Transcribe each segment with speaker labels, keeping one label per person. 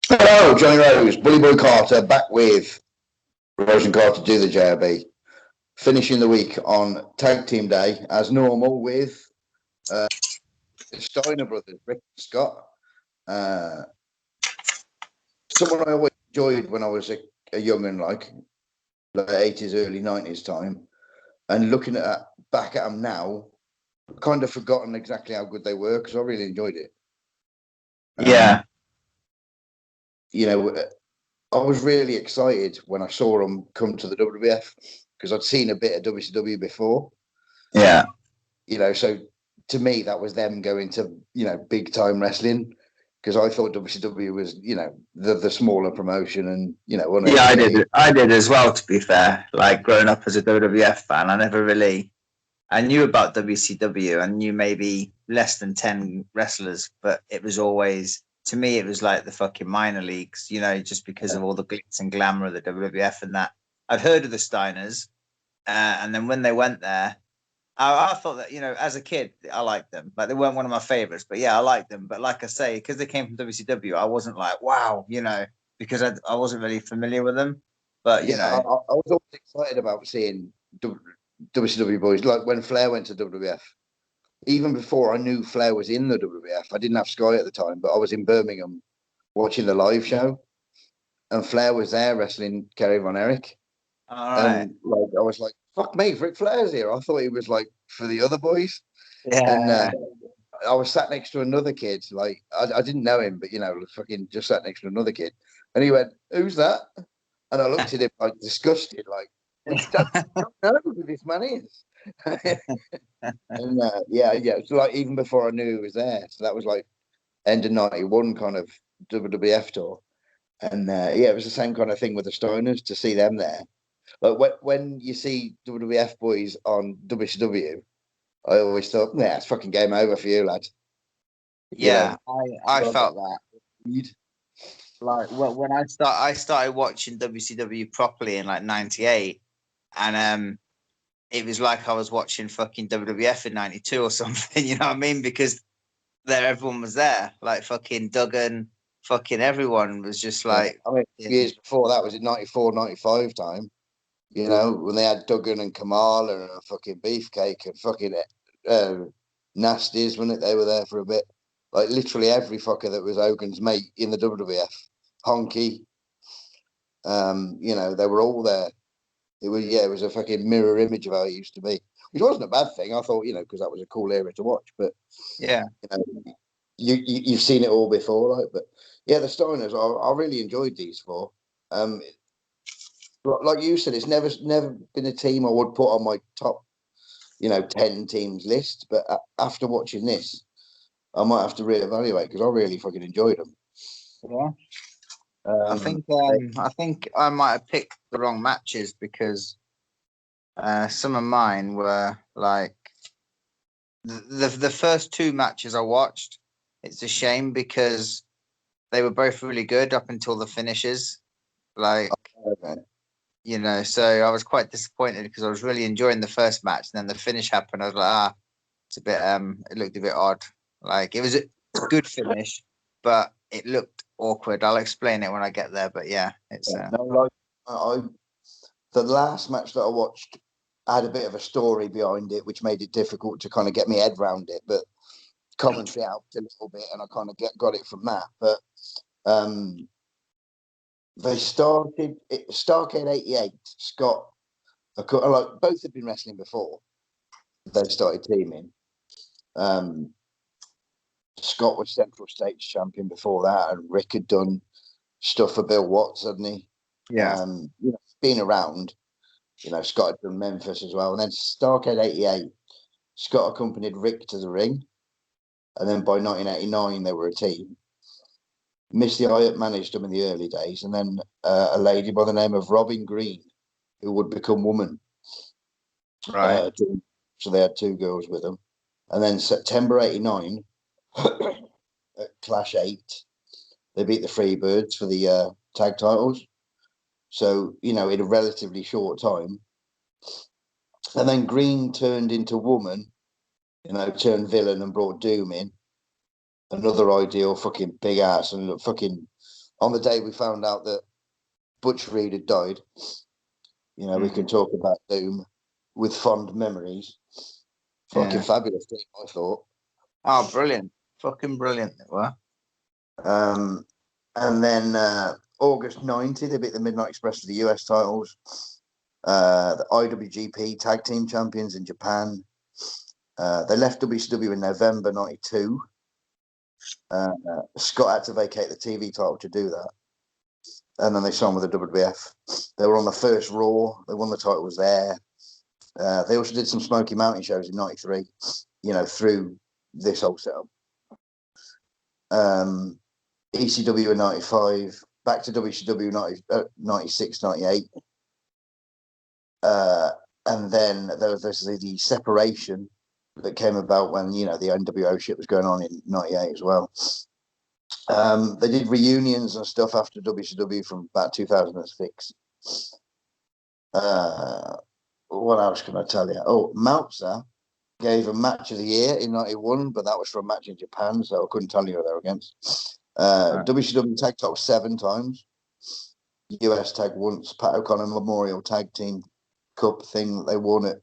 Speaker 1: Hello, Johnny Rose, Bully Boy Carter, back with Rose and Carter do the JRB. Finishing the week on Tag Team Day, as normal, with Steiner Brothers, Rick and Scott. Someone I always enjoyed when I was a young and like 80s, early 90s time. And looking back at them now, kind of forgotten exactly how good they were because I really enjoyed it.
Speaker 2: Yeah.
Speaker 1: You know, I was really excited when I saw them come to the WWF because I'd seen a bit of WCW before.
Speaker 2: Yeah.
Speaker 1: You know, so to me, that was them going to, big time wrestling because I thought WCW was, the smaller promotion and,
Speaker 2: Yeah, I did as well, to be fair. Like growing up as a WWF fan, I knew about WCW and knew maybe less than 10 wrestlers, but it was always, to me, it was like the fucking minor leagues, just because of all the glitz and glamour of the WWF and that. I'd heard of the Steiners, and then when they went there, I thought that, as a kid, I liked them. Like, they weren't one of my favorites, but yeah, I liked them. But like I say, because they came from WCW, I wasn't like, wow, because I wasn't really familiar with them. But,
Speaker 1: I was always excited about seeing WCW boys. Like when Flair went to WWF, even before I knew Flair was in the WWF, I didn't have Sky at the time, but I was in Birmingham watching the live show, and Flair was there wrestling Kerry Von Erich.
Speaker 2: All right.
Speaker 1: And I was like, "Fuck me, Ric Flair's here." I thought he was like for the other boys.
Speaker 2: Yeah.
Speaker 1: And I was sat next to another kid. Like I didn't know him, but fucking just sat next to another kid, and he went, "Who's that?" And I looked at him like disgusted, like, "Don't know who this man is." And it's like even before I knew he was there. So that was like end of '91 kind of WWF tour, and it was the same kind of thing with the Stoners to see them there. Like when you see WWF boys on WCW, I always thought, "Yeah, it's fucking game over for you, lad."
Speaker 2: Yeah, I felt that. Like when I started watching WCW properly in like '98, and it was like I was watching fucking WWF in '92 or something. You know what I mean? Because everyone was there, like fucking Duggan, fucking everyone was just like.
Speaker 1: I mean, years before that was in '94, '95 time. When they had Duggan and Kamala and a fucking Beefcake and fucking Nasties, when they were there for a bit. Like literally every fucker that was Hogan's mate in the WWF, Honky, they were all there. It was a fucking mirror image of how it used to be, which wasn't a bad thing. I thought, because that was a cool era to watch. But
Speaker 2: yeah,
Speaker 1: you've seen it all before, like. But yeah, the Stoners, I really enjoyed these four. Like you said, it's never been a team I would put on my top, 10 teams list. But after watching this, I might have to reevaluate because I really fucking enjoyed them.
Speaker 2: Yeah. I think I might have picked the wrong matches because some of mine were like the first two matches I watched. It's a shame because they were both really good up until the finishes. Like, so I was quite disappointed because I was really enjoying the first match, and then the finish happened. I was like, it's a bit it looked a bit odd. Like it was a good finish, but it looked awkward. I'll explain it when I get there, but yeah, it's
Speaker 1: the last match that I watched had a bit of a story behind it, which made it difficult to kind of get my head around it. But commentary helped a little bit, and I kind of got it from that. But they started Starcade '88. Scott, like both had been wrestling before. They started teaming. Scott was Central States champion before that, and Rick had done stuff for Bill Watts, hadn't he?
Speaker 2: Yeah.
Speaker 1: Been around. Scott had done Memphis as well. And then Starcade '88, Scott accompanied Rick to the ring. And then by 1989, they were a team. Missy Hyatt managed them in the early days. And then a lady by the name of Robin Green, who would become Woman.
Speaker 2: Right.
Speaker 1: So they had two girls with them. And then September '89, at Clash 8, they beat the Freebirds for the tag titles. So, in a relatively short time. And then Green turned into Woman You know, turned villain and brought Doom in. Another ideal fucking big ass. And fucking on the day we found out that Butch Reed had died, you know, we can talk about Doom with fond memories. Fucking fabulous team, I thought.
Speaker 2: Oh, brilliant. Fucking brilliant they were.
Speaker 1: And then August 90, they beat the Midnight Express for the US titles. The IWGP Tag Team Champions in Japan. They left WCW in November 92. Scott had to vacate the TV title to do that. And then they signed with the WWF. They were on the first Raw. They won the titles there. They also did some Smoky Mountain shows in 93, you know, through this whole setup. ECW in 95, back to WCW 96, 98. And then there was the separation that came about when, you know, the NWO shit was going on in 98 as well. They did reunions and stuff after WCW from about 2006. What else can I tell you? Oh, Meltzer gave a match of the year in 91, but that was for a match in Japan, so I couldn't tell you who they were against. WCW tag top 7 times. US tag once. Pat O'Connor Memorial Tag Team Cup thing that they won at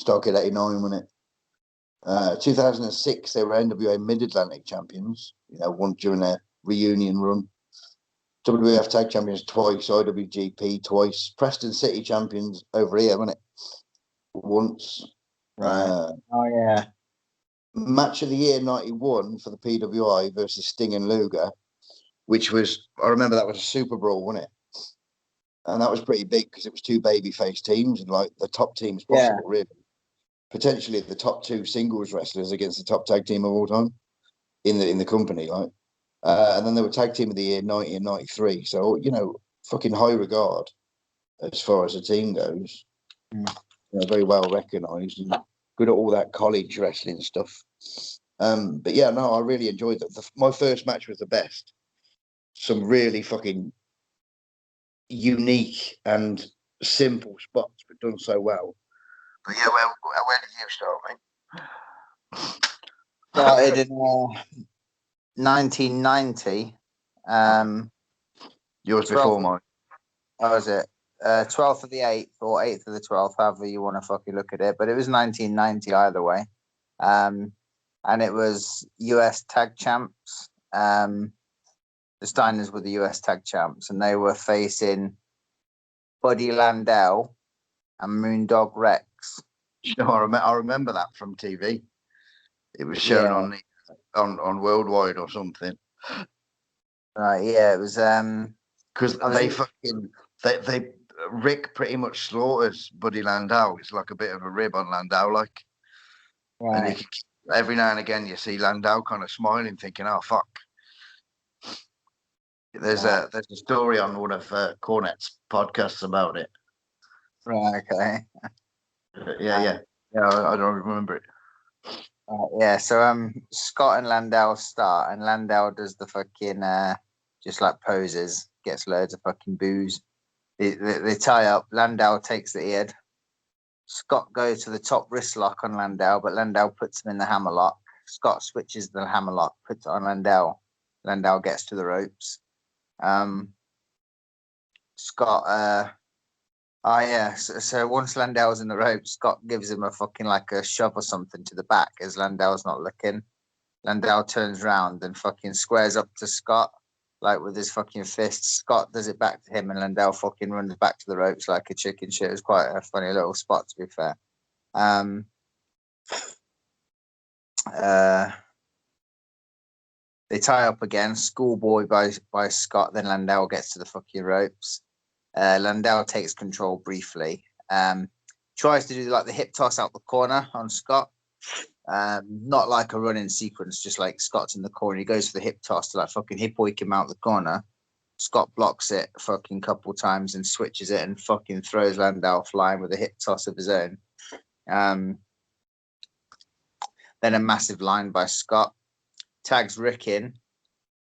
Speaker 1: Starrcade 89, wasn't it? 2006, they were NWA Mid-Atlantic champions, you know, one during their reunion run. WWF Tag Champions twice, IWGP twice, Preston City champions over here, wasn't it? Once.
Speaker 2: Right. Oh, yeah.
Speaker 1: Match of the year 91 for the PWI versus Sting and Luger, which was, I remember that was a Super Brawl, wasn't it? And that was pretty big because it was 2 babyface teams and like the top teams possible, really. Potentially the top 2 singles wrestlers against the top tag team of all time in the company, like. And then they were tag team of the year 90 and 93. So, you know, fucking high regard as far as the team goes. You know, very well recognised and good at all that college wrestling stuff. But yeah, no, I really enjoyed that. My first match was the best. Some really fucking unique and simple spots, but done so well. But yeah, where did you start, mate?
Speaker 2: Started in 1990.
Speaker 1: Yours before mine.
Speaker 2: How was it? 12th of the 8th or 8th of the 12th, however you want to fucking look at it. But it was 1990 either way. And it was US Tag Champs. The Steiners were the US Tag Champs, and they were facing Buddy Landau and Moondog Rex.
Speaker 1: No, I remember that from TV. It was shown on Worldwide or something.
Speaker 2: Right, yeah, it was
Speaker 1: because they Rick pretty much slaughters Buddy Landau. It's like a bit of a rib on Landau, like. Right. And every now and again you see Landau kind of smiling, thinking, "Oh fuck." There's a story on one of Cornette's podcasts about it.
Speaker 2: Right. Okay.
Speaker 1: Yeah. I don't remember it.
Speaker 2: Yeah. So Scott and Landau start, and Landau does the fucking just like poses, gets loads of fucking booze. They tie up. Landau takes the head. Scott goes to the top wrist lock on Landau, but Landau puts him in the hammerlock. Scott switches the hammerlock, puts it on Landau. Landau gets to the ropes. Scott, so once Landau's in the ropes, Scott gives him a fucking like a shove or something to the back as Landau's not looking. Landau turns around and fucking squares up to Scott, like with his fucking fists. Scott does it back to him, and Landau fucking runs back to the ropes like a chicken shit. It was quite a funny little spot, to be fair. They tie up again. Schoolboy by Scott. Then Landau gets to the fucking ropes. Landau takes control briefly. Tries to do like the hip toss out the corner on Scott. Not like a running sequence, just like Scott's in the corner. He goes for the hip toss to like fucking hip hoik him out the corner. Scott blocks it a fucking couple times and switches it and fucking throws Landau flying with a hip toss of his own. Then a massive line by Scott. Tags Rick in.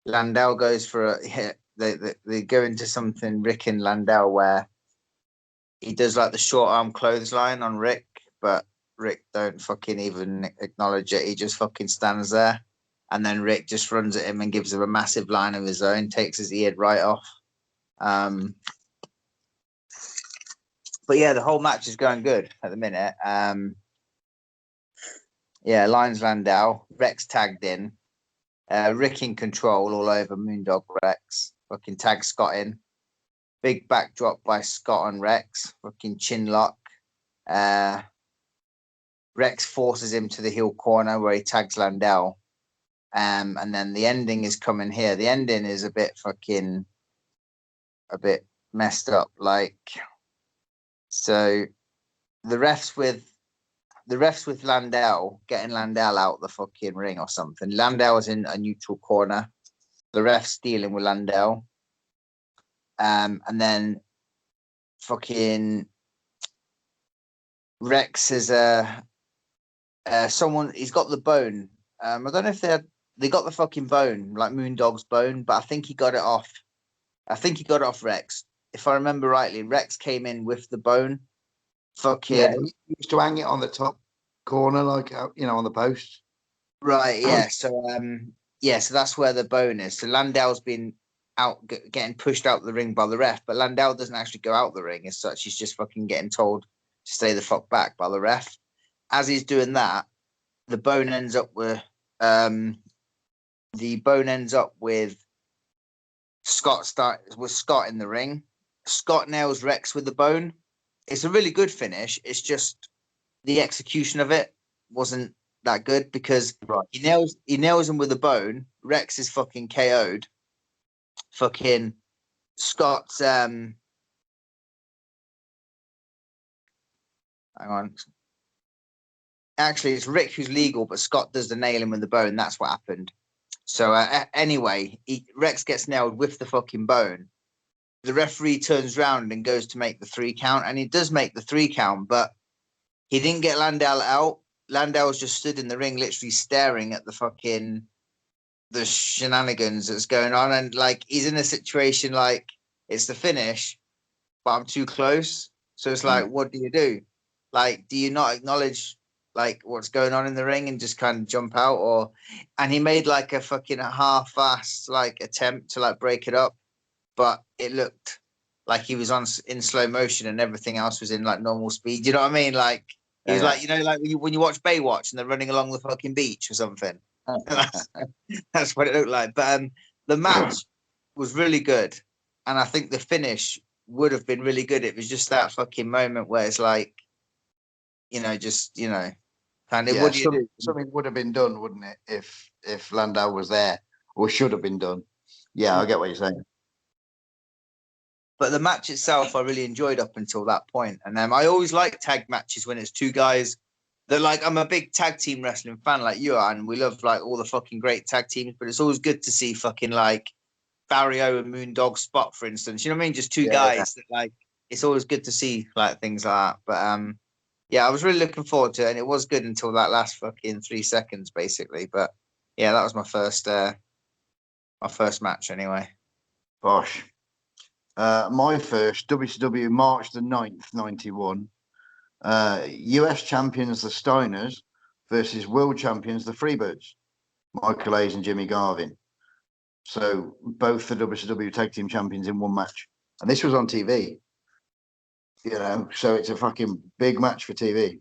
Speaker 2: Landau goes for a hit. They go into something, Rick and Landau, where he does like the short arm clothesline on Rick, but Rick don't fucking even acknowledge it. He just fucking stands there. And then Rick just runs at him and gives him a massive line of his own, takes his ear right off. But yeah, the whole match is going good at the minute. Yeah, Lyons Landau, Rex tagged in. Rick in control all over Moondog Rex. Fucking tag Scott in. Big backdrop by Scott and Rex. Fucking chin lock. Rex forces him to the heel corner where he tags Landau. And then the ending is coming here. The ending is a bit messed up. Like, so the refs with Landau getting Landau out the fucking ring or something. Landau was in a neutral corner. The refs dealing with Landau. And then fucking Rex is someone. He's got the bone. I don't know if they got the fucking bone, like Moondog's bone, but I think he got it off. I think he got it off Rex. If I remember rightly, Rex came in with the bone. Fucking
Speaker 1: yeah, he used to hang it on the top corner, like on the post.
Speaker 2: Right. Yeah. So so that's where the bone is. So Landau's been out getting pushed out the ring by the ref, but Landau doesn't actually go out the ring as such. He's just fucking getting told to stay the fuck back by the ref. As he's doing that, the bone ends up with Scott in the ring. Scott nails Rex with the bone. It's a really good finish. It's just the execution of it wasn't that good because he nails him with a bone. Rex is fucking KO'd. Fucking Scott's hang on. Actually, it's Rick who's legal, but Scott does the nailing with the bone. That's what happened. So anyway, Rex gets nailed with the fucking bone. The referee turns around and goes to make the 3 count, and he does make the 3 count, but he didn't get Landau out. Landau was just stood in the ring, literally staring at the shenanigans that's going on, and like he's in a situation like it's the finish, but I'm too close. So it's like, what do you do? Like, do you not acknowledge like what's going on in the ring and just kind of jump out? And he made like a fucking half-assed like attempt to like break it up, but it looked like he was in slow motion and everything else was in like normal speed. You know what I mean? Like he was like, like when you watch Baywatch and they're running along the fucking beach or something. That's what it looked like. But the match was really good, and I think the finish would have been really good. It was just that fucking moment where it's like, kind of, what do you do?
Speaker 1: Something would have been done, wouldn't it, if Landau was there, or should have been done. Yeah, I get what you're saying.
Speaker 2: But the match itself, I really enjoyed up until that point. And I always like tag matches when it's 2 guys that, like, I'm a big tag team wrestling fan like you are, and we love like all the fucking great tag teams, but it's always good to see fucking like Barrio and Moondog Spot, for instance. You know what I mean? Just 2 guys that like, it's always good to see like things like that. But yeah, I was really looking forward to it, and it was good until that last fucking 3 seconds, basically. But yeah, that was my first match anyway.
Speaker 1: Bosh. My first WCW March the 9th, 91. US champions the Steiners versus world champions the Freebirds, Michael Hayes and Jimmy Garvin. So both the WCW tag team champions in one match, and this was on TV. So it's a fucking big match for TV.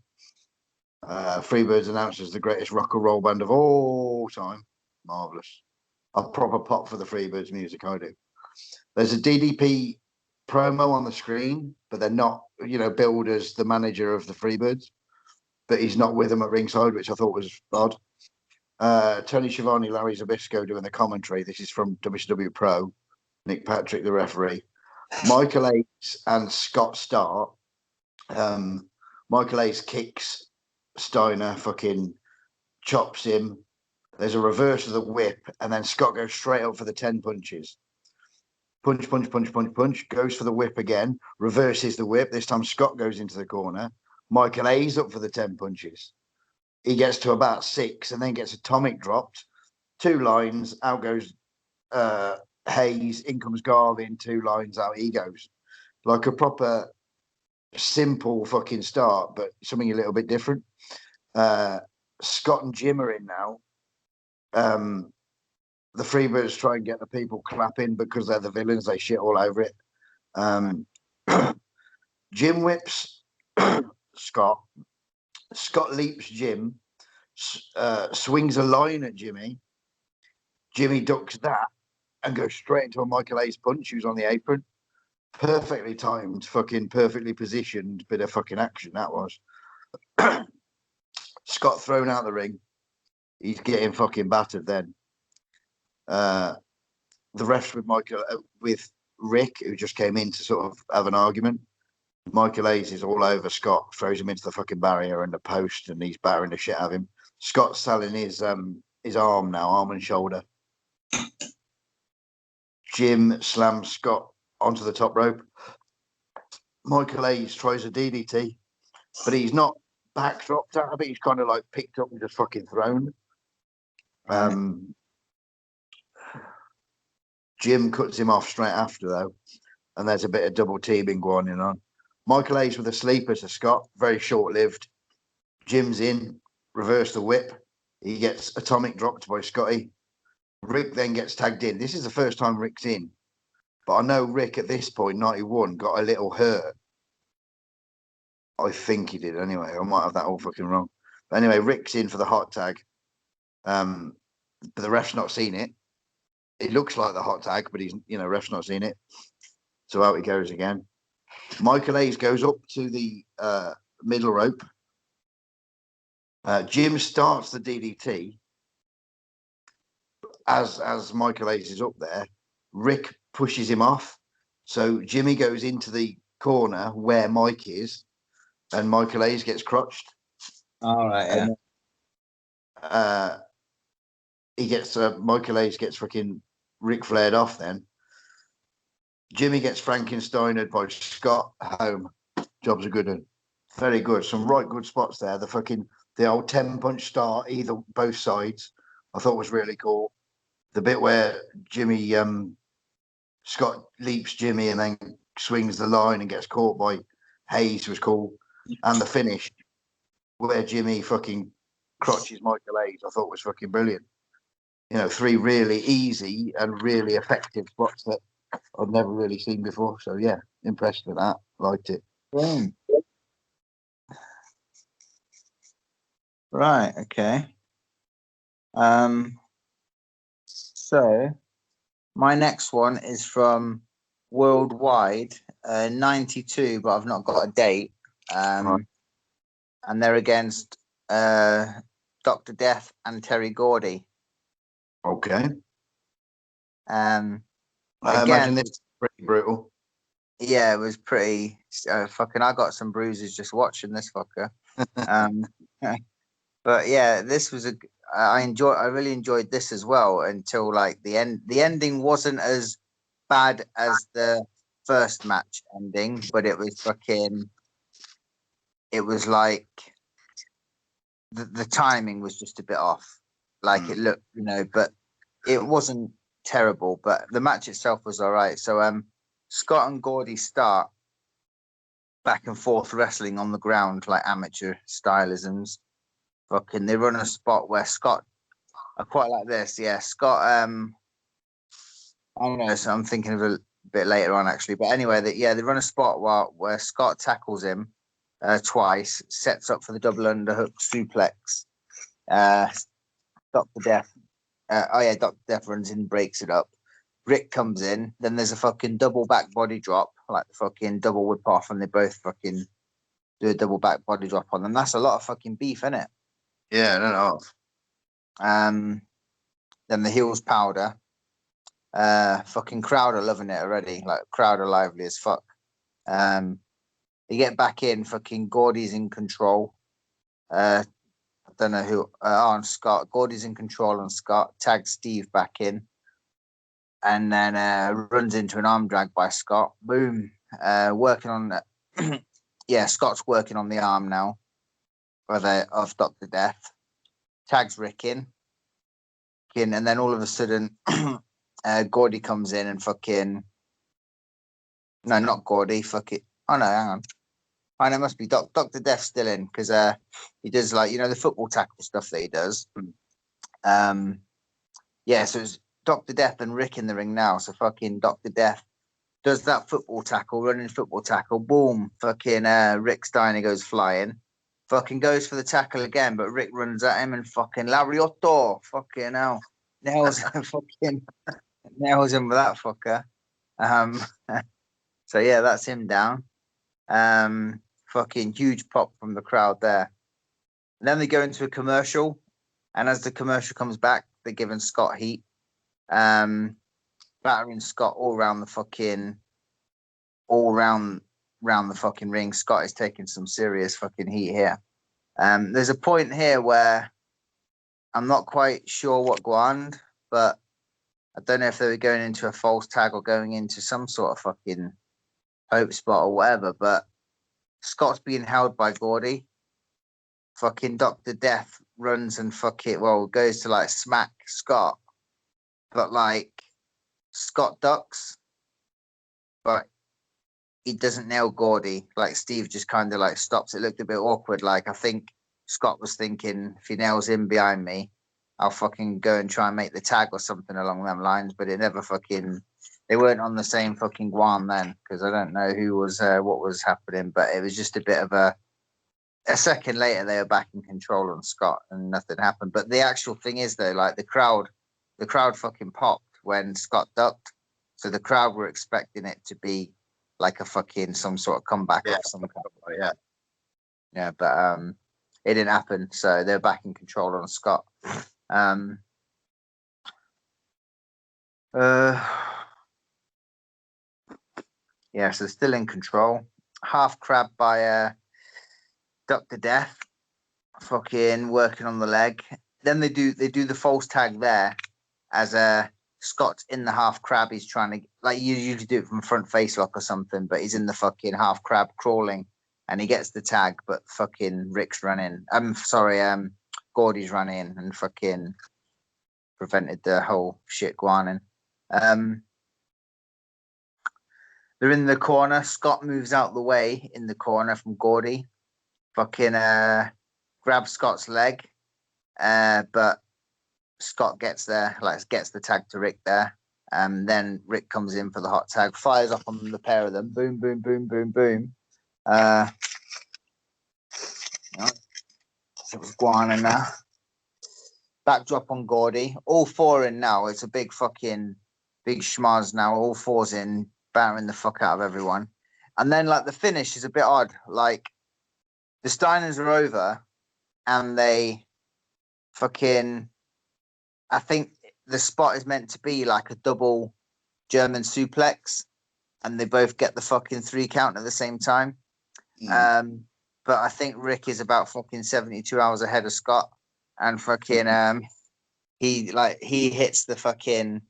Speaker 1: Freebirds announced as the greatest rock and roll band of all time. Marvelous. A proper pop for the Freebirds music, I do. There's a DDP promo on the screen, but they're not, billed as the manager of the Freebirds, but he's not with them at ringside, which I thought was odd. Tony Schiavone, Larry Zbyszko doing the commentary. This is from WCW Pro. Nick Patrick, the referee. Michael Hayes and Scott start. Michael Hayes kicks Steiner, fucking chops him. There's a reverse of the whip, and then Scott goes straight up for the 10 punches. Punch, punch, punch, punch, punch. Goes for the whip again. Reverses the whip. This time Scott goes into the corner. Michael Hayes up for the 10 punches. He gets to about 6 and then gets atomic dropped. 2 lines. Out goes Hayes. In comes Garvin. 2 lines out he goes. Like a proper simple fucking start, but something a little bit different. Scott and Jim are in now. The Freebirds try and get the people clapping because they're the villains. They shit all over it. Jim whips Scott. Scott leaps Jim, swings a line at Jimmy. Jimmy ducks that and goes straight into a Michael Hayes punch who's on the apron. Perfectly timed, fucking perfectly positioned bit of fucking action that was. Scott thrown out the ring. He's getting fucking battered then. The refs with Rick, who just came in to sort of have an argument. Michael Hayes is all over Scott, throws him into the fucking barrier and the post, and he's battering the shit out of him. Scott's selling his arm now, arm and shoulder. Jim slams Scott onto the top rope. Michael Hayes tries a DDT, but he's not backdropped out of it. He's kind of like picked up and just fucking thrown. Jim cuts him off straight after, though, and there's a bit of double teaming going on. Michael Hayes with a sleeper to Scott, very short-lived. Jim's in, reverse the whip. He gets atomic dropped by Scotty. Rick then gets tagged in. This is the first time Rick's in, but I know Rick at this point, 91, got a little hurt. I think he did anyway. I might have that all fucking wrong. But anyway, Rick's in for the hot tag. But the ref's not seen it. It looks like the hot tag, but ref's not seen it. So out he goes again. Michael Hayes goes up to the middle rope. Jim starts the DDT. As Michael Hayes is up there, Rick pushes him off. So Jimmy goes into the corner where Mike is, and Michael Hayes gets crotched.
Speaker 2: All right,
Speaker 1: yeah. Michael Hayes gets fucking Rick flared off then. Jimmy gets Frankensteinered by Scott home. Job's a good one. Very good. Some right good spots there. The old 10-punch start, both sides, I thought was really cool. The bit where Scott leaps Jimmy and then swings the line and gets caught by Hayes was cool. And the finish where Jimmy fucking crotches Michael Hayes, I thought was fucking brilliant. 3 really easy and really effective spots that I've never really seen before. So yeah, impressed with that. Liked it.
Speaker 2: Right. Okay. So my next one is from Worldwide, 92, but I've not got a date.
Speaker 1: Right.
Speaker 2: And they're against Dr. Death and Terry Gordy.
Speaker 1: Okay.
Speaker 2: I
Speaker 1: imagine this is pretty brutal.
Speaker 2: Yeah, it was pretty fucking. I got some bruises just watching this fucker. But yeah, this was I really enjoyed this as well until like the end. The ending wasn't as bad as the first match ending, but it was fucking. It was like the timing was just a bit off. Like it looked, but it wasn't terrible. But the match itself was all right. So Scott and Gordy start back and forth wrestling on the ground like amateur stylisms. Fucking, they run a spot where Scott. I quite like this. Yeah, Scott. I don't know. So I'm thinking of a bit later on actually. But anyway, they run a spot where Scott tackles him twice, sets up for the double underhook suplex. Dr. Death. Dr. Death runs in, breaks it up. Rick comes in. Then there's a fucking double back body drop, like the fucking double whip off, and they both fucking do a double back body drop on them. That's a lot of fucking beef, isn't it?
Speaker 1: Yeah, no.
Speaker 2: Then the heels powder. Fucking crowd are loving it already. Like crowd are lively as fuck. They get back in. Fucking Gordy's in control. I don't know who. On Scott. Gordy's in control on Scott. Tags Steve back in, and then runs into an arm drag by Scott. Boom. Working on that. Yeah, Scott's working on the arm now. Of Dr. Death. Tags Rick in, and then all of a sudden, Gordy comes in and fucking. No, not Gordy. Fuck it. Oh no, hang on. And it must be Dr. Death still in because he does like the football tackle stuff that he does. Yeah, so it's Dr. Death and Rick in the ring now. So fucking Dr. Death does that football tackle, running football tackle, boom, fucking Rick Steiner goes flying, fucking goes for the tackle again, but Rick runs at him and fucking Lariotto, fucking hell, nails fucking nails him with that fucker. So yeah, that's him down. Fucking huge pop from the crowd there. And then they go into a commercial, and as the commercial comes back, they're giving Scott heat. Battering Scott all around the fucking ring. Scott is taking some serious fucking heat here. There's a point here where I'm not quite sure what Guand, but I don't know if they were going into a false tag or going into some sort of fucking hope spot or whatever, but Scott's being held by Gordy. Fucking Dr. Death runs and goes to like smack Scott, but like Scott ducks, but he doesn't nail Gordy. Like Steve just kind of like stops. It looked a bit awkward. Like I think Scott was thinking if he nails him behind me, I'll fucking go and try and make the tag or something along them lines. But it never fucking. They weren't on the same fucking guan then because I don't know who was what was happening. But it was just a bit of a second later they were back in control on Scott and nothing happened. But the actual thing is though, like the crowd fucking popped when Scott ducked. So the crowd were expecting it to be like a fucking some sort of comeback of some kind. Yeah, but it didn't happen. So they're back in control on Scott. Yeah, so still in control. Half crab by Dr. Death, fucking working on the leg. Then they do the false tag there as Scott's in the half crab. He's trying to like you usually do it from front face lock or something, but he's in the fucking half crab crawling and he gets the tag, but fucking Rick's running. Gordy's running and fucking prevented the whole shit going on. They're in the corner. Scott moves out the way in the corner from Gordy. Fucking grabs Scott's leg. But Scott gets there, gets the tag to Rick there. Then Rick comes in for the hot tag, fires up on the pair of them. Boom, boom, boom, boom, boom. So it was Guan in there. Backdrop on Gordy. All four in now. It's a big schmaz now. All four's in, battering the fuck out of everyone. And then like the finish is a bit odd. Like the Steiners are over and they fucking I think the spot is meant to be like a double German suplex and they both get the fucking 3 count at the same time. But I think Rick is about fucking 72 hours ahead of Scott and fucking he hits the fucking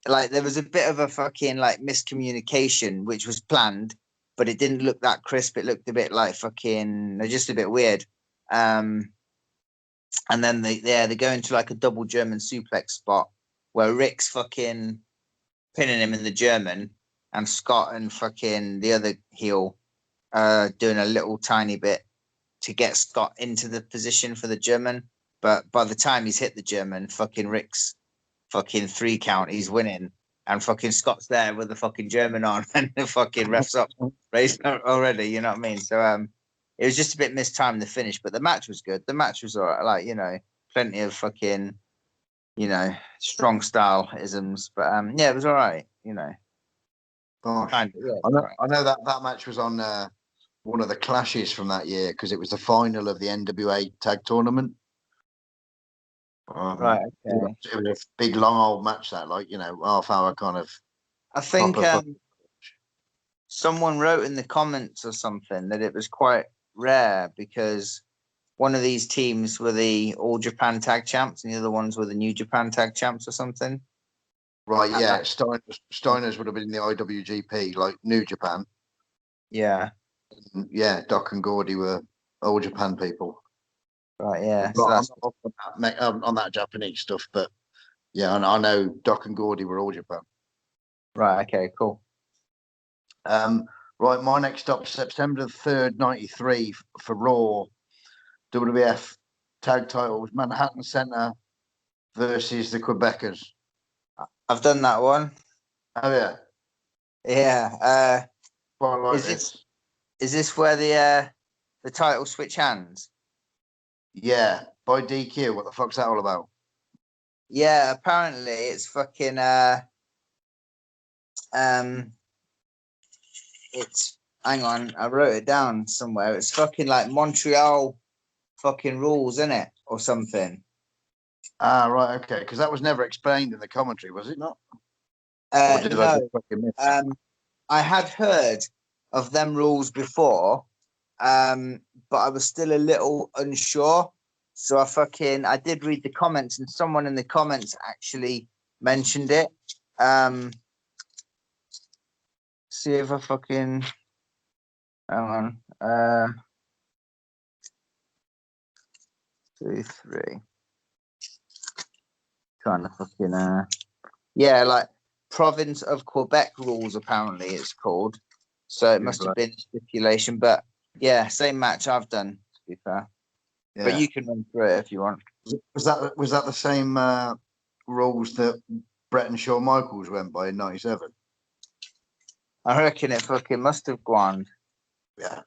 Speaker 2: like there was a bit of a fucking like miscommunication which was planned, but it didn't look that crisp. It looked a bit like fucking just a bit weird. And then they go into like a double German suplex spot where Rick's fucking pinning him in the German and Scott and fucking the other heel doing a little tiny bit to get Scott into the position for the German. But by the time he's hit the German, fucking Rick's fucking 3 count, he's winning. And fucking Scott's there with the fucking German on and the fucking ref's up raised already, you know what I mean? So it was just a bit mistimed the finish, but the match was good. The match was all right, like, plenty of fucking, strong style isms. But yeah, it was all right,
Speaker 1: Gosh.
Speaker 2: Kind of, yeah,
Speaker 1: I know that match was on one of the clashes from that year because it was the final of the NWA tag tournament.
Speaker 2: Right, okay.
Speaker 1: It was a big, long old match that, half hour kind of.
Speaker 2: I think someone wrote in the comments or something that it was quite rare because one of these teams were the All Japan Tag Champs and the other ones were the New Japan Tag Champs or something.
Speaker 1: Right, yeah. Steiners would have been in the IWGP, like New Japan.
Speaker 2: Yeah.
Speaker 1: Yeah, Doc and Gordy were All Japan people.
Speaker 2: Right, yeah.
Speaker 1: So on that Japanese stuff, but yeah, I know Doc and Gordy were All Japan.
Speaker 2: Right, okay, cool.
Speaker 1: Right, my next stop, September the 3rd, 93 for Raw. WWF tag titles, Manhattan Center versus the Quebecers.
Speaker 2: I've done that one.
Speaker 1: Oh, yeah.
Speaker 2: Yeah.
Speaker 1: Quite like
Speaker 2: Is
Speaker 1: this.
Speaker 2: this where the title switch hands?
Speaker 1: Yeah, by DQ. What the fuck's that all about?
Speaker 2: Yeah, apparently it's fucking it's hang on, I wrote it down somewhere. It's fucking like Montreal fucking rules, isn't it? Or something.
Speaker 1: Ah, right, okay. Because that was never explained in the commentary, was it not? Or did I
Speaker 2: No.
Speaker 1: just fucking miss that?
Speaker 2: I had heard of them rules before, but I was still a little unsure. So I did read the comments, and someone in the comments actually mentioned it. See if I fucking hang on. 2, 3. Trying to fucking yeah, like province of Quebec rules apparently it's called. So it must have been a stipulation, but yeah, same match I've done, to be fair. Yeah. But you can run through it if you want.
Speaker 1: Was that the same rules that Brett and Shawn Michaels went by in '97?
Speaker 2: I reckon it fucking must have gone.
Speaker 1: Yeah.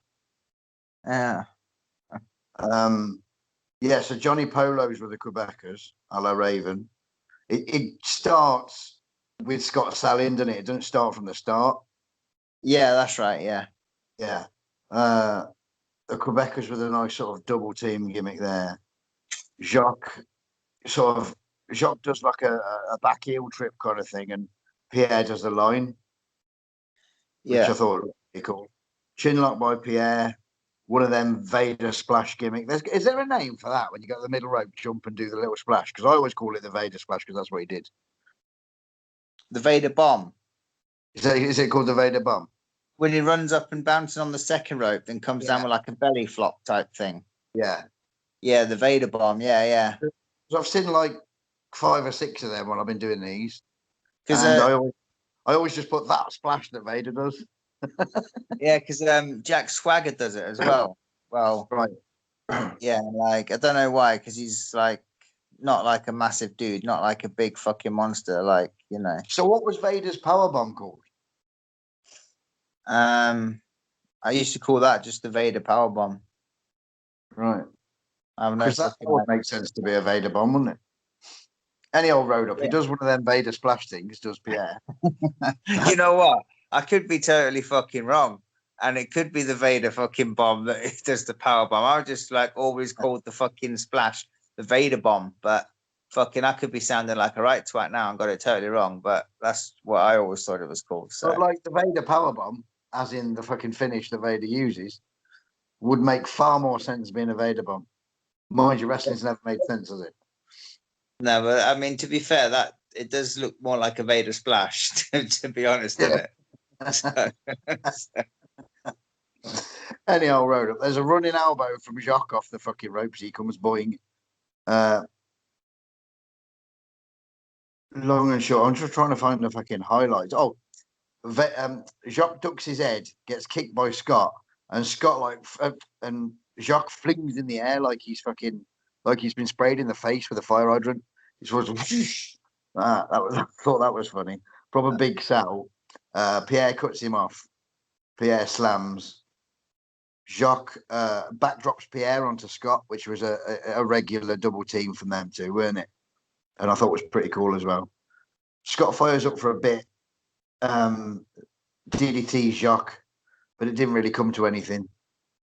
Speaker 2: Yeah.
Speaker 1: Yeah, so Johnny Polos were the Quebecers, a la Raven. It starts with Scott Salin, doesn't it? It doesn't start from the start.
Speaker 2: Yeah, that's right. Yeah.
Speaker 1: Yeah. The Quebecers with a nice sort of double team gimmick there. Jacques does like a back heel trip kind of thing, and Pierre does the line, which I thought was pretty cool. Chinlock by Pierre, one of them Vader splash gimmick. Is there a name for that when you go to the middle rope, jump and do the little splash? Because I always call it the Vader splash because that's what he did.
Speaker 2: The Vader bomb.
Speaker 1: Is it called the Vader bomb?
Speaker 2: When he runs up and bounces on the second rope, then comes down with like a belly flop type thing.
Speaker 1: Yeah.
Speaker 2: Yeah, the Vader bomb. Yeah.
Speaker 1: So I've seen like 5 or 6 of them when I've been doing these.
Speaker 2: Because
Speaker 1: I always just put that splash that Vader does.
Speaker 2: Yeah, because Jack Swagger does it as well. Well,
Speaker 1: right.
Speaker 2: Yeah, like I don't know why, because he's like not like a massive dude, not like a big fucking monster, like you know.
Speaker 1: So what was Vader's power bomb called?
Speaker 2: I used to call that just the Vader power bomb.
Speaker 1: Right.
Speaker 2: Because
Speaker 1: that would make sense to be a Vader bomb, wouldn't it? Any old road up. Yeah. He does one of them Vader splash things, does Pierre.
Speaker 2: You know what? I could be totally fucking wrong. And it could be the Vader fucking bomb that does the power bomb. I was just like always called the fucking splash the Vader bomb. But fucking I could be sounding like a right twat now and got it totally wrong. But that's what I always thought it was called. So.
Speaker 1: But like the Vader power bomb, as in the fucking finish that Vader uses, would make far more sense being a Vader bomb. Mind you, wrestling's never made sense, has it?
Speaker 2: No, but I mean, to be fair, that it does look more like a Vader splash, to be honest, doesn't it?
Speaker 1: Any old road up. There's a running elbow from Jacques off the fucking ropes. He comes boing. Long and short. I'm just trying to find the fucking highlights. Oh, Jacques ducks his head, gets kicked by Scott, and Scott and Jacques flings in the air like he's been sprayed in the face with a fire hydrant. It was I thought that was funny. Proper big sell. Pierre cuts him off. Pierre slams. Jacques backdrops Pierre onto Scott, which was a regular double team from them two, weren't it? And I thought it was pretty cool as well. Scott fires up for a bit. DDT Jacques, but it didn't really come to anything.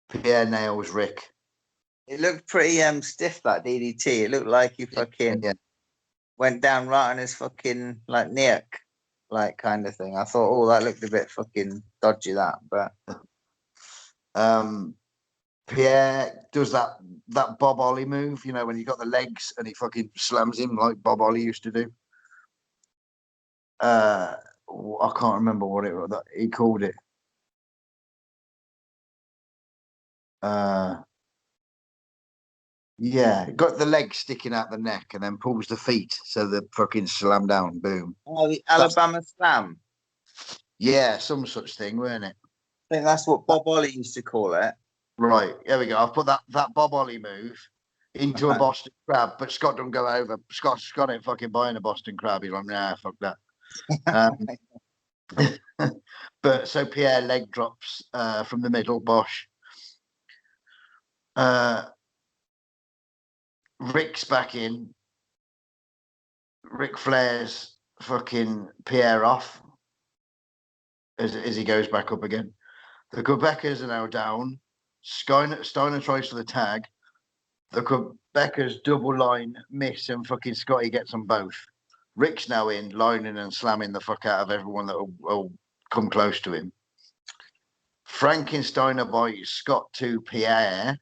Speaker 1: Pierre nails Rick.
Speaker 2: It looked pretty stiff, that DDT. It looked like he fucking went down right on his fucking like neck, like kind of thing. I thought, oh, that looked a bit fucking dodgy, that. But
Speaker 1: Pierre does that Bob Ollie move, you know, when he got the legs and he fucking slams him like Bob Ollie used to do. I can't remember what it was that he called it. Yeah, got the legs sticking out the neck and then pulls the feet so the fucking slam down, boom.
Speaker 2: Oh, the Alabama slam.
Speaker 1: Yeah, some such thing, weren't it?
Speaker 2: think that's what Bob Ollie used to call it.
Speaker 1: Right, there we go. I've put that Bob Ollie move into a Boston Crab, but Scott don't go over. Scott ain't fucking buying a Boston Crab. He's like, nah, fuck that. But so Pierre leg drops from the middle, Bosch. Rick's back in. Ric Flair's fucking Pierre off as he goes back up again. The Quebecers are now down. Steiner tries for the tag. The Quebecers double line miss and fucking Scotty gets them both. Rick's now in, lining and slamming the fuck out of everyone that will come close to him. Frankensteiner by Scott to Pierre.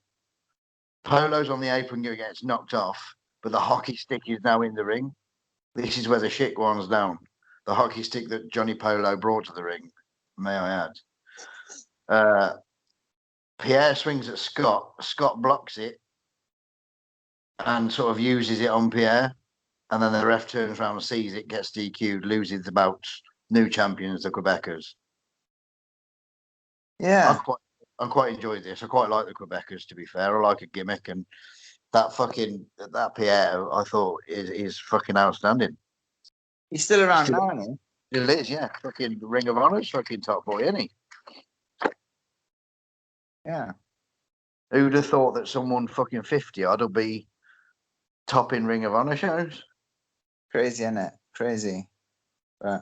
Speaker 1: Polo's on the apron gets knocked off, but the hockey stick is now in the ring. This is where the shit one's down. The hockey stick that Johnny Polo brought to the ring, may I add. Pierre swings at Scott. Scott blocks it and sort of uses it on Pierre. And then the ref turns around and sees it, gets DQ'd, loses the bout. New champions, the Quebecers.
Speaker 2: Yeah.
Speaker 1: I quite enjoyed this. I quite like the Quebecers, to be fair. I like a gimmick, and that Pierre, I thought is fucking outstanding.
Speaker 2: He's still around now, isn't
Speaker 1: he? It is, yeah. Fucking Ring of Honor's fucking top boy, isn't he?
Speaker 2: Yeah.
Speaker 1: Who'd have thought that someone fucking 50 odd will be top in Ring of Honor shows?
Speaker 2: Crazy, isn't it? Crazy. But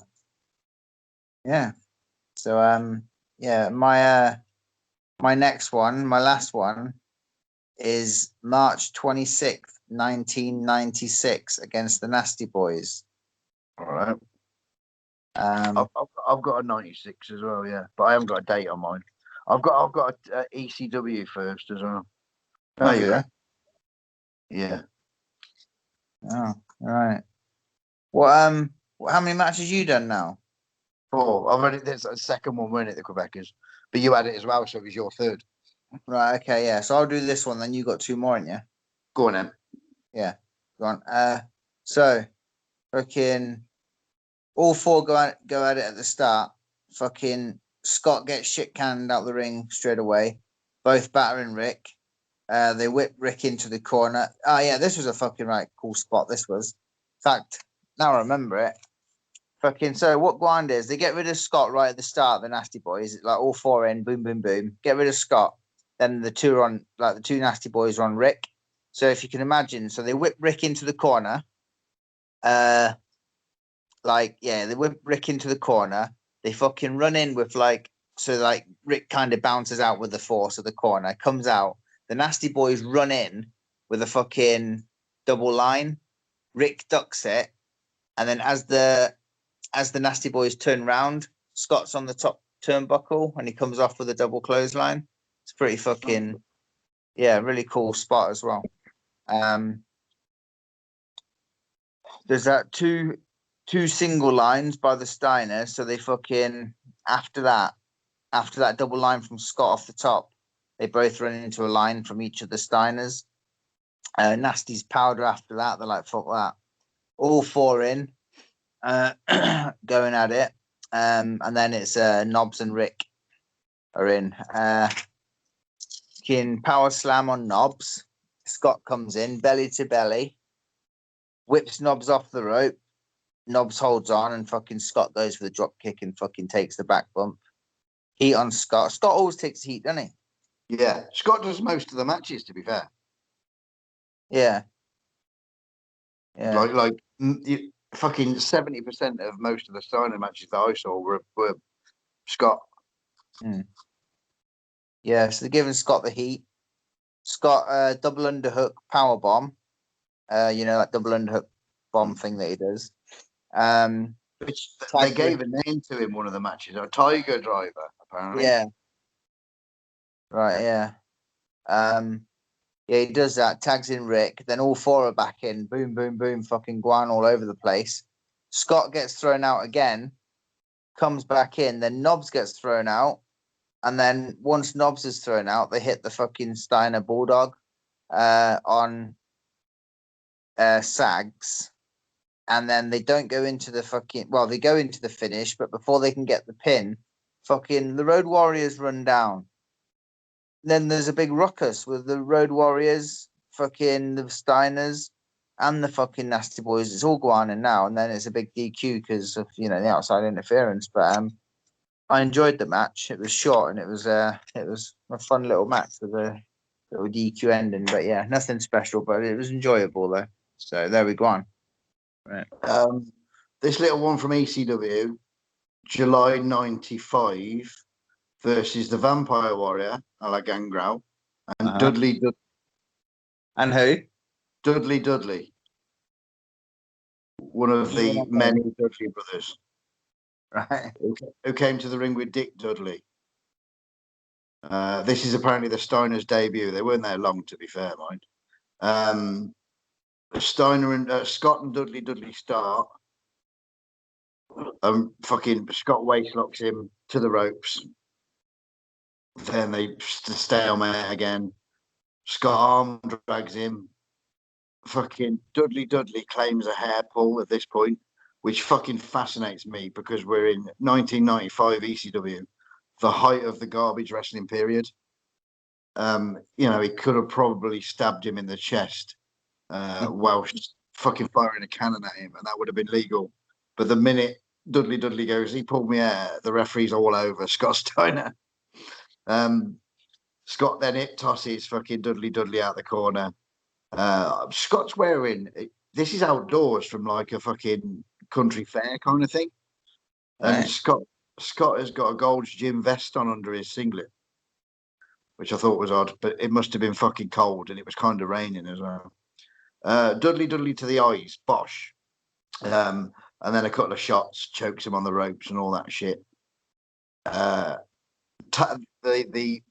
Speaker 2: yeah. So yeah, my next one, my last one, is March 26th, 1996 against the Nasty Boys.
Speaker 1: All right. I've got a 96 as well, yeah, but I haven't got a date on mine. I've got a ECW first as well.
Speaker 2: Oh, yeah.
Speaker 1: Yeah.
Speaker 2: Oh, all right. Well, how many matches you done now?
Speaker 1: 4. I've already. There's a second one, weren't it, the Quebecers? But you had it as well, so it was your third.
Speaker 2: Right. Okay. Yeah. So I'll do this one. Then you got 2 more, in you?
Speaker 1: Go on then.
Speaker 2: Yeah. Go on. So, fucking, all 4 go at it at the start. Fucking Scott gets shit canned out the ring straight away. Both battering Rick. They whip Rick into the corner. Oh yeah, this was a fucking cool spot. This was. In fact, now I remember it. Fucking so what Guand is, they get rid of Scott right at the start, the Nasty Boys, like all 4 in, boom, boom, boom. Get rid of Scott. Then the 2 are on, like the 2 Nasty Boys are on Rick. So if you can imagine, so they whip Rick into the corner. They whip Rick into the corner. They fucking run in with Rick kind of bounces out with the force of the corner, comes out. The Nasty Boys run in with a fucking double line. Rick ducks it, and then as the Nasty Boys turn round, Scott's on the top turnbuckle, and he comes off with a double clothesline. It's pretty fucking, really cool spot as well. There's that two single lines by the Steiner, so they fucking after that double line from Scott off the top, they both run into a line from each of the Steiners. Nasty's powder after that. They're like, fuck that. All 4 in, going at it. And then it's Knobs and Rick are in. Power slam on Knobs. Scott comes in, belly to belly, whips Knobs off the rope. Knobs holds on, and fucking Scott goes for the drop kick and fucking takes the back bump. Heat on Scott. Scott always takes heat, doesn't he?
Speaker 1: Yeah, Scott does most of the matches, to be fair.
Speaker 2: Yeah.
Speaker 1: Fucking 70% of most of the Steiner matches that I saw were Scott.
Speaker 2: Yeah, so they're giving Scott the heat. Scott double underhook power bomb. That double underhook bomb thing that he does.
Speaker 1: Which they gave a name to in one of the matches, a Tiger Driver, apparently.
Speaker 2: Yeah. Right, yeah. Yeah, he does that, tags in Rick, then all 4 are back in, boom, boom, boom, fucking Guan all over the place. Scott gets thrown out again, comes back in, then Knobs gets thrown out, and then once Knobs is thrown out, they hit the fucking Steiner Bulldog on Sags, and then they don't go into the fucking, they go into the finish, but before they can get the pin, fucking the Road Warriors run down. Then there's a big ruckus with the Road Warriors, fucking the Steiners, and the fucking Nasty Boys. It's all going on now, and then it's a big DQ because of the outside interference. But I enjoyed the match. It was short and it was a fun little match with a little DQ ending. But yeah, nothing special, but it was enjoyable though. So there we go on. Right.
Speaker 1: This little one from ECW, July '95, versus the Vampire Warrior, a la Gangrel, and Dudley
Speaker 2: And who?
Speaker 1: Dudley, one of the many Dudley brothers,
Speaker 2: right?
Speaker 1: Who came to the ring with Dick Dudley. This is apparently the Steiners' debut. They weren't there long, to be fair, mind. Steiner and Scott and Dudley start. Fucking Scott waistlocks him to the ropes. Then they stalemate again. Scott arm drags him. Fucking Dudley claims a hair pull at this point, which fucking fascinates me because we're in 1995 ECW, the height of the garbage wrestling period. He could have probably stabbed him in the chest while fucking firing a cannon at him, and that would have been legal. But the minute Dudley goes, he pulled me hair, the referee's all over Scott Steiner. Scott then tosses fucking Dudley out the corner. Scott's wearing, this is outdoors from like a fucking country fair kind of thing. And right. Scott has got a Gold's Gym vest on under his singlet, which I thought was odd, but it must have been fucking cold and it was kind of raining as well. Dudley to the eyes, bosh. And then a couple of shots, chokes him on the ropes and all that shit. The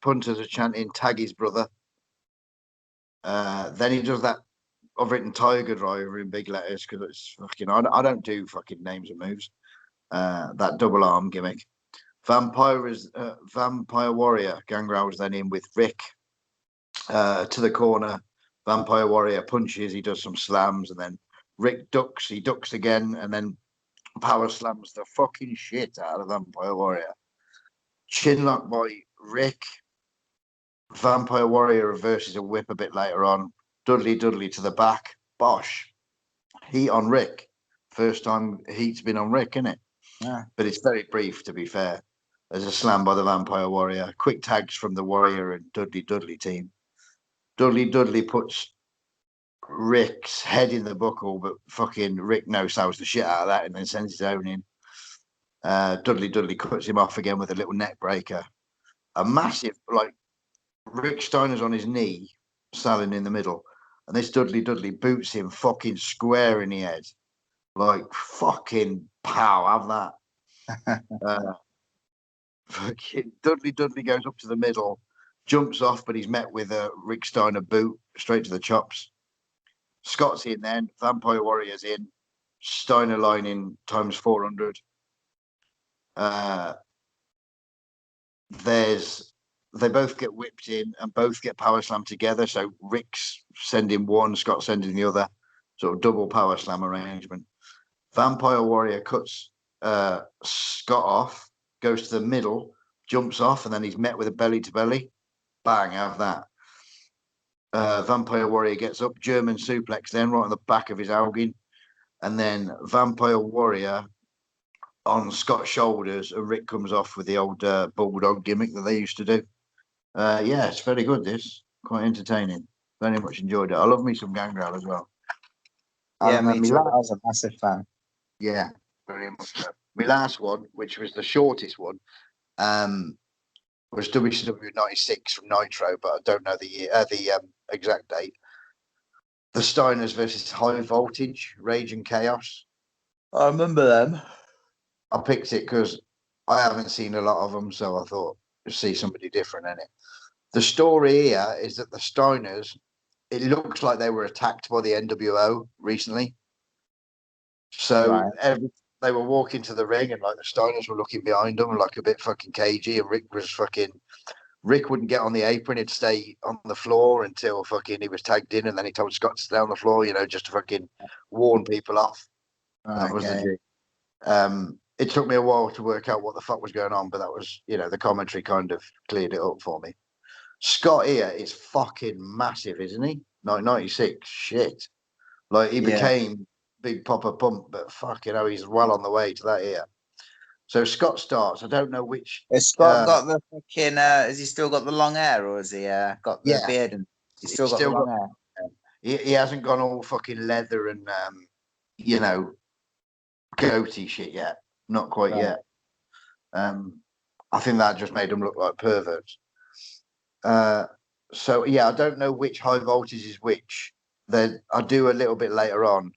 Speaker 1: punters are chanting, tag his brother. Then he does that. I've written Tiger Driver in big letters because it's fucking. I don't do fucking names and moves. That double arm gimmick. Vampire Warrior. Gangrel was then in with Rick to the corner. Vampire Warrior punches. He does some slams and then Rick ducks. He ducks again and then power slams the fucking shit out of Vampire Warrior. Chinlock by Rick. Vampire Warrior reverses a whip a bit later on. Dudley to the back. Bosh. Heat on Rick. First time heat's been on Rick, isn't it?
Speaker 2: Yeah.
Speaker 1: But it's very brief, to be fair. There's a slam by the Vampire Warrior. Quick tags from the Warrior and Dudley team. Dudley puts Rick's head in the buckle, but fucking Rick no-sells the shit out of that and then sends his own in. Dudley cuts him off again with a little neck breaker. A massive, like, Rick Steiner's on his knee, standing in the middle, and this Dudley boots him fucking square in the head. Like, fucking pow, have that. Fucking Dudley goes up to the middle, jumps off, but he's met with a Rick Steiner boot straight to the chops. Scott's in then, Vampire Warrior's in, Steiner line in times 400. They both get whipped in and both get power slammed together. So Rick's sending one, Scott's sending the other, sort of double power slam arrangement. Vampire Warrior cuts Scott off, goes to the middle, jumps off, and then he's met with a belly to belly. Bang, have that. Vampire Warrior gets up, German suplex then right on the back of his Elgin, and then Vampire Warrior on Scott's shoulders, and Rick comes off with the old bulldog gimmick that they used to do. Yeah, it's very good. This quite entertaining. Very much enjoyed it. I love me some Gangrel as well.
Speaker 2: Yeah, me too. I was a massive fan.
Speaker 1: Yeah, very much so. My last one, which was the shortest one, was WCW '96 from Nitro, but I don't know the year, the exact date. The Steiners versus High Voltage, Rage and Chaos.
Speaker 2: I remember them.
Speaker 1: I picked it because I haven't seen a lot of them, so I thought to see somebody different in it. The story here is that the Steiners, it looks like they were attacked by the NWO recently. So they were walking to the ring and like the Steiners were looking behind them like a bit fucking cagey, and Rick wouldn't get on the apron, he'd stay on the floor until fucking he was tagged in, and then he told Scott to stay on the floor, just to fucking warn people off. That was the G. it took me a while to work out what the fuck was going on, but that was, the commentary kind of cleared it up for me. Scott here is fucking massive, isn't he? 96, shit. Like he became big Papa Pump, but fucking hell, he's well on the way to that here. So Scott starts. I don't know which.
Speaker 2: Has Scott got the fucking? Has he still got the long hair, or has he got the beard? And he's still got the long hair.
Speaker 1: He hasn't gone all fucking leather and goatee shit yet. Not quite yet. I think that just made them look like perverts. So yeah, I don't know which high voltage is which. Then I do a little bit later on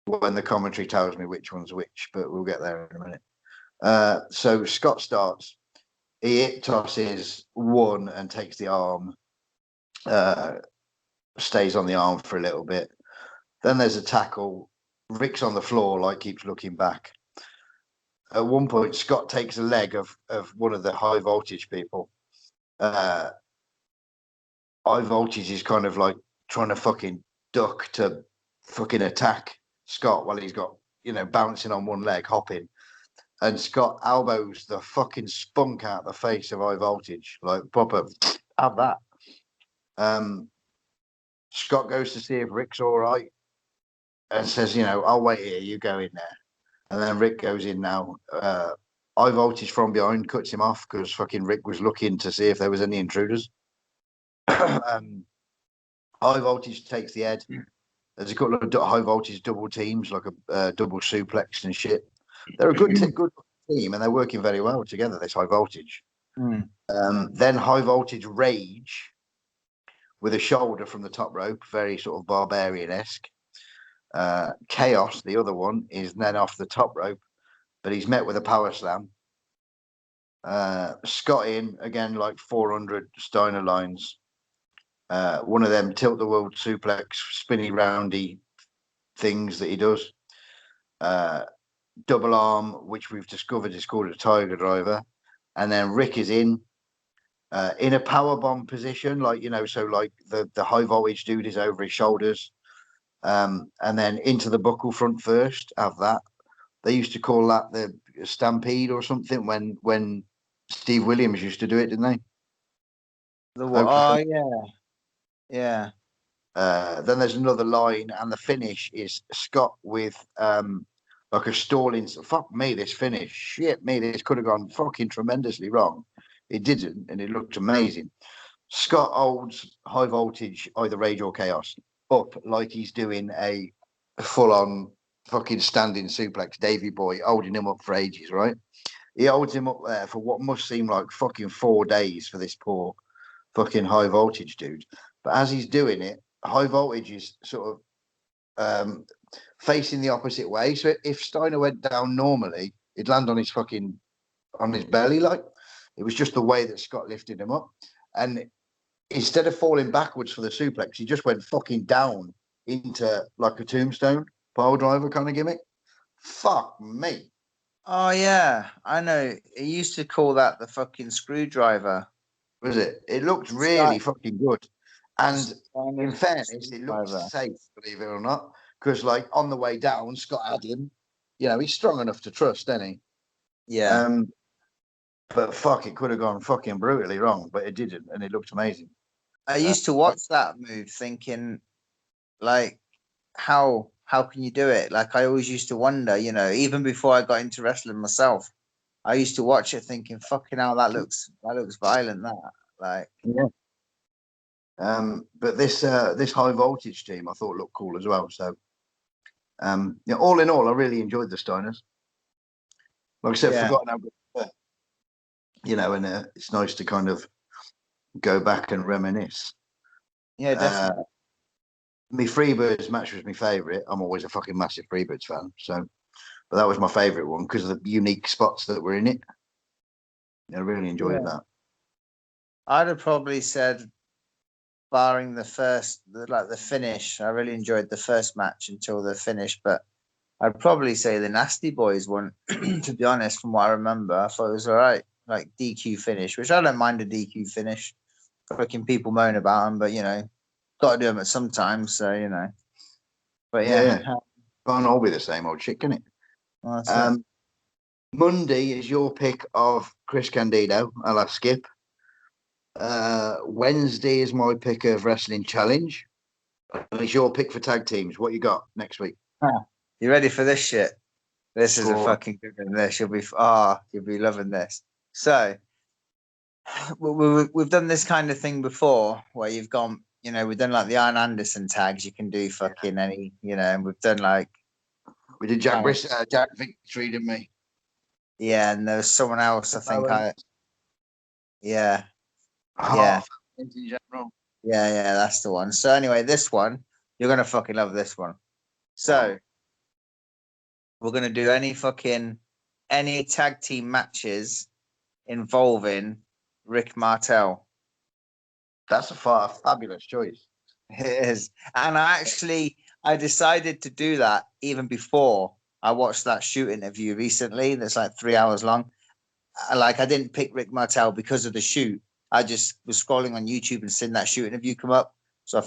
Speaker 1: when the commentary tells me which one's which, but we'll get there in a minute. So Scott starts. He hit tosses one and takes the arm. Stays on the arm for a little bit. Then there's a tackle. Rick's on the floor, like keeps looking back. At one point, Scott takes a leg of one of the high voltage people. High voltage is kind of like trying to fucking duck to fucking attack Scott while he's got, bouncing on one leg, hopping. And Scott elbows the fucking spunk out the face of high voltage, like proper, have that. Scott goes to see if Rick's all right and says, I'll wait here, you go in there. And then Rick goes in now. High voltage from behind cuts him off because fucking Rick was looking to see if there was any intruders. High voltage takes the head. There's a couple of high voltage double teams, like a double suplex and shit. They're a good team and they're working very well together, this high voltage. Then high voltage rage with a shoulder from the top rope, very sort of barbarian-esque. Chaos, the other one, is then off the top rope, but he's met with a power slam. Scott in, again, like 400 Steiner lines. One of them tilt the world suplex, spinny roundy things that he does. Double arm, which we've discovered is called a tiger driver. And then Rick is in a power bomb position, like, so like the high voltage dude is over his shoulders. And then into the buckle front first, have that. They used to call that the stampede or something when Steve Williams used to do it, didn't they?
Speaker 2: Yeah.
Speaker 1: Then there's another line, and the finish is Scott with like a stalling. Fuck me, this finish. Shit me, this could have gone fucking tremendously wrong. It didn't, and it looked amazing. Scott holds high voltage, either rage or chaos, up like he's doing a full-on fucking standing suplex. Davy Boy holding him up for ages, right? He holds him up there for what must seem like fucking 4 days for this poor fucking high voltage dude. But as he's doing it, high voltage is sort of facing the opposite way. So if Steiner went down normally, he'd land on his belly, like. It was just the way that Scott lifted him up. And instead of falling backwards for the suplex, he just went fucking down into like a tombstone pile driver kind of gimmick. Fuck me.
Speaker 2: Oh, yeah. I know. He used to call that the fucking screwdriver.
Speaker 1: Was it? It looked really fucking good. And in fairness, it looked safe, believe it or not. Because, like, on the way down, Scott had him. He's strong enough to trust, isn't he?
Speaker 2: Yeah.
Speaker 1: But fuck, it could have gone fucking brutally wrong, but it didn't, and it looked amazing.
Speaker 2: I used to watch that move thinking, like, how can you do it? Like, I always used to wonder, even before I got into wrestling myself, I used to watch it thinking, fucking hell, that looks violent, that. Like,
Speaker 1: yeah. But this high voltage team I thought looked cool as well. So, all in all, I really enjoyed the Steiners. Like I said, forgotten how good they were. And it's nice to kind of go back and reminisce.
Speaker 2: Yeah, definitely.
Speaker 1: My Freebirds match was my favourite. I'm always a fucking massive Freebirds fan. So, but that was my favourite one because of the unique spots that were in it. I really enjoyed that.
Speaker 2: I'd have probably said, barring the finish, I really enjoyed the first match until the finish, but I'd probably say the Nasty Boys one, to be honest, from what I remember. I thought it was all right, like DQ finish, which I don't mind a DQ finish. Fucking people moan about them, but, got to do them at some time, so, But
Speaker 1: can't all be the same old shit, can it?
Speaker 2: Well,
Speaker 1: Monday is your pick of Chris Candido. I'll have Skip. Wednesday is my pick of Wrestling Challenge. It's your pick for tag teams. What you got next week?
Speaker 2: You ready for this shit? This is a
Speaker 1: Cool.
Speaker 2: fucking good one. This you'll be loving this. So we've done this kind of thing before, where you've gone, we've done like the Iron Anderson tags. You can do fucking any, and we've done like
Speaker 1: we did Jack Victory, didn't we?
Speaker 2: Yeah, and there was someone else. I think yeah.
Speaker 1: In general.
Speaker 2: Yeah, that's the one. So anyway, this one you're gonna fucking love this one. So we're gonna do any tag team matches involving Rick Martel.
Speaker 1: That's a fabulous choice.
Speaker 2: It is, and I decided to do that even before I watched that shoot interview recently. That's like 3 hours long. I didn't pick Rick Martel because of the shoot. I just was scrolling on YouTube and seeing that shoot interview come up. So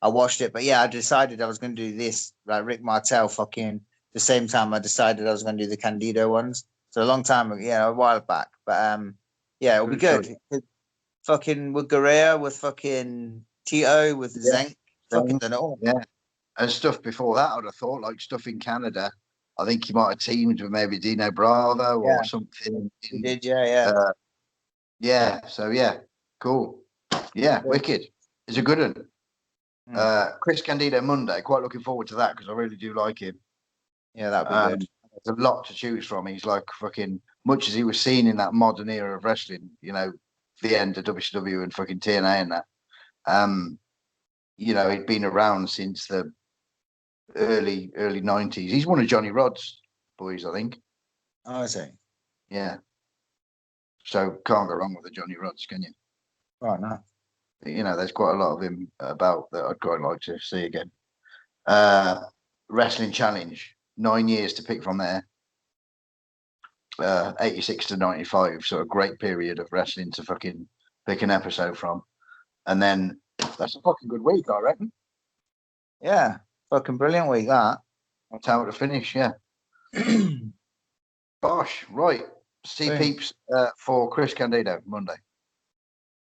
Speaker 2: I watched it. But yeah, I decided I was going to do this, like Rick Martel, the same time I decided I was going to do the Candido ones. So a long time ago, a while back. But yeah, it'll be good. Fucking with Guerrero, with fucking Tito, with Zenk, fucking done it all.
Speaker 1: Yeah. And stuff before that, I'd have thought, like stuff in Canada. I think he might have teamed with maybe Dino Bravo or something.
Speaker 2: He did, yeah.
Speaker 1: Yeah, so yeah, cool. Yeah, wicked. It's a good one. Chris Candido Monday. Quite looking forward to that because I really do like him.
Speaker 2: Yeah, that'd be good.
Speaker 1: There's a lot to choose from. He's like fucking, much as he was seen in that modern era of wrestling, the end of WCW and fucking TNA and that. He'd been around since the early 90s. He's one of Johnny Rod's boys, I think.
Speaker 2: Oh, is he?
Speaker 1: Yeah. So can't go wrong with the Johnny Rods, can you?
Speaker 2: Right, no.
Speaker 1: There's quite a lot of him about that I'd quite like to see again. Wrestling Challenge, 9 years to pick from there. 86 to 95, so a great period of wrestling to fucking pick an episode from. And then that's a fucking good week, I reckon.
Speaker 2: Yeah, fucking brilliant week, that.
Speaker 1: That's how to finish, yeah. Gosh, right. See peeps for Chris Candido Monday.